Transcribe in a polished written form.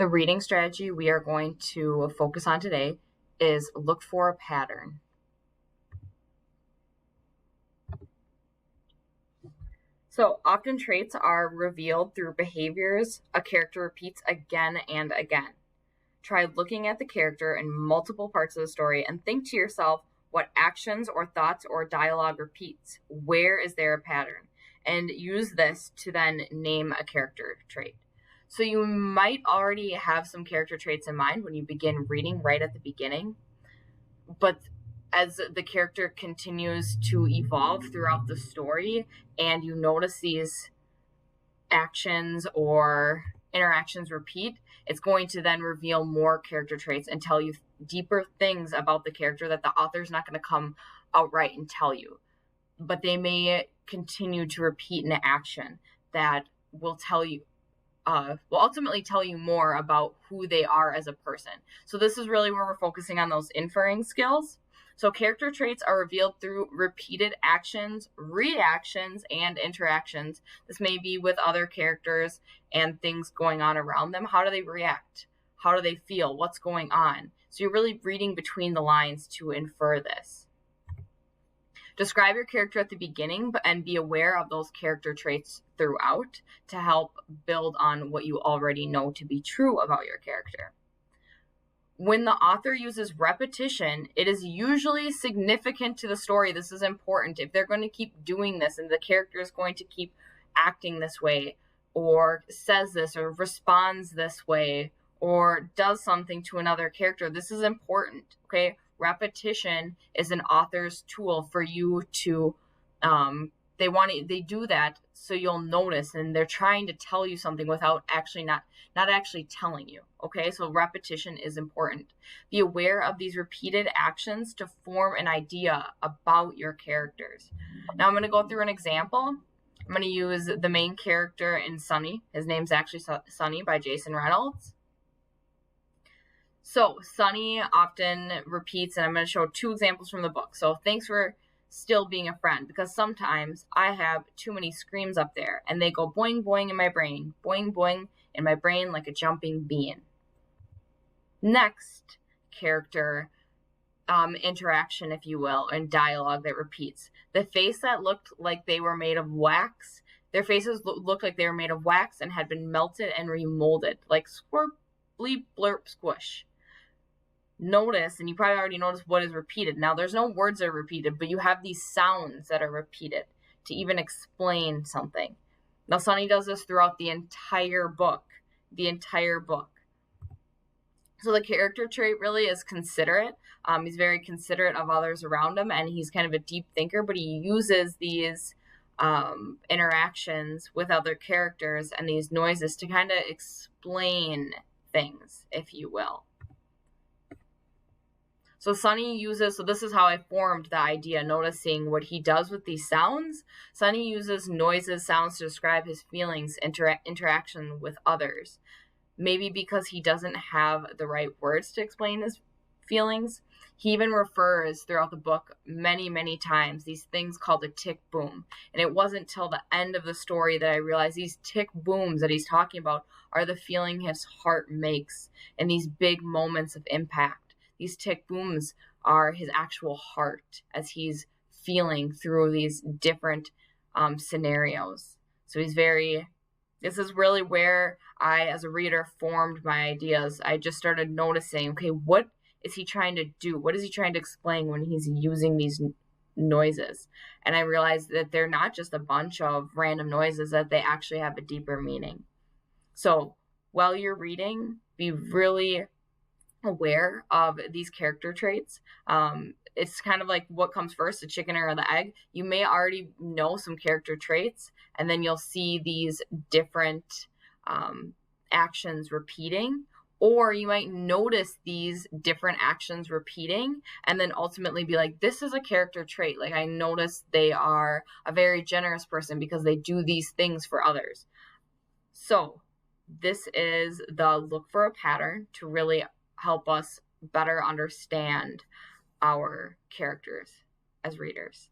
The reading strategy we are going to focus on today is look for a pattern. So often traits are revealed through behaviors a character repeats again and again. Try looking at the character in multiple parts of the story and think to yourself what actions or thoughts or dialogue repeats. Where is there a pattern? And use this to then name a character trait. So you might already have some character traits in mind when you begin reading right at the beginning, but as the character continues to evolve throughout the story and you notice these actions or interactions repeat, it's going to then reveal more character traits and tell you deeper things about the character that the author's not going to come outright and tell you. But they may continue to repeat an action that will tell you, will ultimately tell you more about who they are as a person. So this is really where we're focusing on those inferring skills. So character traits are revealed through repeated actions, reactions, and interactions. This may be with other characters and things going on around them. How do they react? How do they feel? What's going on? So you're really reading between the lines to infer this. Describe your character at the beginning and be aware of those character traits throughout to help build on what you already know to be true about your character. When the author uses repetition, it is usually significant to the story. This is important. If they're going to keep doing this and the character is going to keep acting this way, or says this, or responds this way, or does something to another character, this is important, okay? Repetition is an author's tool for you to, they do that so you'll notice, and they're trying to tell you something without actually not actually telling you, okay? So repetition is important. Be aware of these repeated actions to form an idea about your characters. Now I'm going to go through an example. I'm going to use the main character in Sunny. His name's actually Sunny by Jason Reynolds. So Sunny often repeats, and I'm going to show two examples from the book. So thanks for still being a friend, because sometimes I have too many screams up there and they go boing boing in my brain, boing boing in my brain like a jumping bean. Next character interaction, if you will, and dialogue that repeats. The face that looked like they were made of wax, their faces looked like they were made of wax and had been melted and remolded, like squirp, bleep, blurp, squish. Notice, and you probably already noticed what is repeated. Now, there's no words that are repeated, but you have these sounds that are repeated to even explain something. Now, Sunny does this throughout the entire book. So the character trait really is considerate. He's very considerate of others around him, and he's kind of a deep thinker, but he uses these interactions with other characters and these noises to kind of explain things, if you will. So Sunny uses, so this is how I formed the idea, noticing what he does with these sounds. Sunny uses noises, sounds to describe his feelings, interaction with others. Maybe because he doesn't have the right words to explain his feelings. He even refers throughout the book many, many times these things called a tick boom. And it wasn't till the end of the story that I realized these tick booms that he's talking about are the feeling his heart makes in these big moments of impact. These tick booms are his actual heart as he's feeling through these different scenarios. So this is really where I, as a reader, formed my ideas. I just started noticing, okay, what is he trying to do? What is he trying to explain when he's using these noises? And I realized that they're not just a bunch of random noises, that they actually have a deeper meaning. So while you're reading, be really aware of these character traits. It's kind of like what comes first, the chicken or the egg. You may already know some character traits, and then you'll see these different actions repeating, or you might notice these different actions repeating and then ultimately be like, this is a character trait. Like, I notice they are a very generous person because they do these things for others. So this is the look for a pattern to really help us better understand our characters as readers.